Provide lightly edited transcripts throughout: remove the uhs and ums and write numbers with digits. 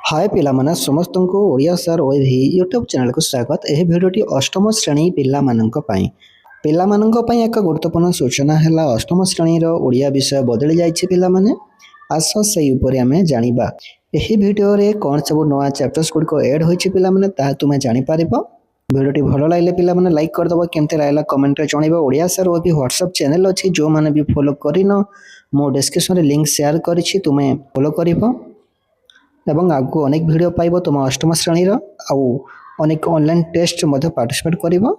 हाय पिलामाने समस्तंको Odia sir ओएभी YouTube channel को स्वागत। यह भिडियोटी अष्टम श्रेणी पिलामानंको पई पिलामानंको पई एक गुरुत्वपूर्ण सूचना है। अष्टम श्रेणी रो ओडिया विषय बदली जाइछि पिलामाने। आस से ऊपर आमे जानिबा एही भिडियो रे कोन सब नवा चैप्टर्स गुडको ऐड होइछि पिलामाने ता तुमे जानि पारिबो। भिडियोटी भलो लागले पिलामाने लाइक कर दबो, केमते लागला कमेंट रे जणाइबो। ओडिया सर ओएभी व्हाट्सएप चैनल अछि जो माने भी फॉलो करिनो मो डिस्क्रिप्शन रे लिंक शेयर करिछि, तुमे फॉलो करिबो एवं आगु अनेक वीडियो पाइबो। तुम अष्टम श्रेणी आउ अनेक ऑनलाइन टेस्ट मध्ये पार्टिसिपेट करिबो।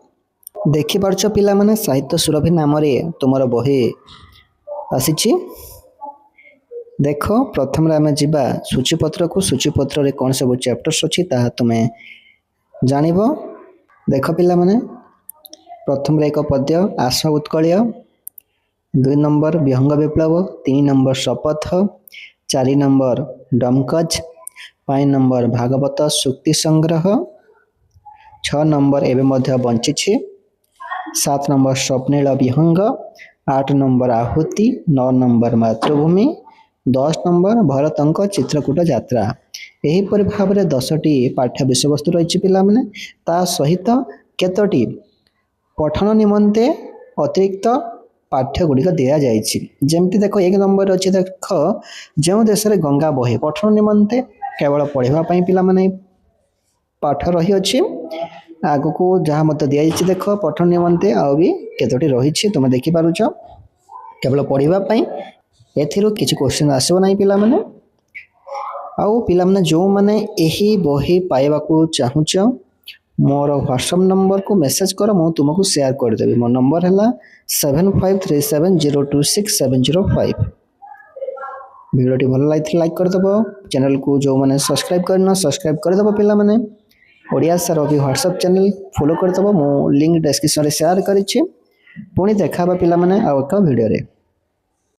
देखि पारछ पिला माने साहित्य सुरभि नाम रे तुमरो बही आसीछि। देखो प्रथम रे हमें जिबा सूचीपत्र को। सूचीपत्र रे कोन सब चैप्टर्स अछि ता तुमे जानिबो। देखो पिला माने प्रथम रे एक पद्य आस उत्कळीय, 2 नंबर विहंग विप्लव, 3 नंबर शपथ, 4 नंबर डमकच, 5 नंबर भागवत सूक्ति संग्रह, 6 नंबर एवं मध्य बंचिछि, 7 नंबर स्वप्निल विहंग, 8 नंबर आहुति, 9 नंबर मातृभूमि, 10 नंबर भरतंक चित्रकूट यात्रा। एही पर भाव रे 10टी पाठ्य विषयवस्तु रहिछि पिला माने। ता सहित केतोटी पठन निमंते अतिरिक्त पाठ्य गुड़िक दि जाइछि। जेमति देखो 1 नंबर अछि, देखो जो देश रे गंगा बहे पठन निमंते केवल पढ़िबा पई पिला माने पाठ रही अछि। आगु को जहा मत दि जाइछि देखो पठन निमंते आ भी केतोटी रहिछि तुमे देखि पारुछ। केवल पढ़िबा पई एथिरो किछि क्वेश्चन आसीबो नै पिला माने। आउ पिला माने जो माने एही बही पाइबा को चाहुछ मोर व्हाट्सएप नंबर को मेसेज कर, मु तुमको शेयर कर देबी। मो नंबर हला 7537026705। वीडियोटी भल लाइक कर दबो। चैनल को जो माने सब्सक्राइब करना सब्सक्राइब कर दबो पिला माने। ओडिया सर अभी व्हाट्सएप चैनल फॉलो कर दबो, मो लिंक डिस्क्रिप्शन रे शेयर करिछि। पुणी देखाबा पिला माने आ एक वीडियो रे।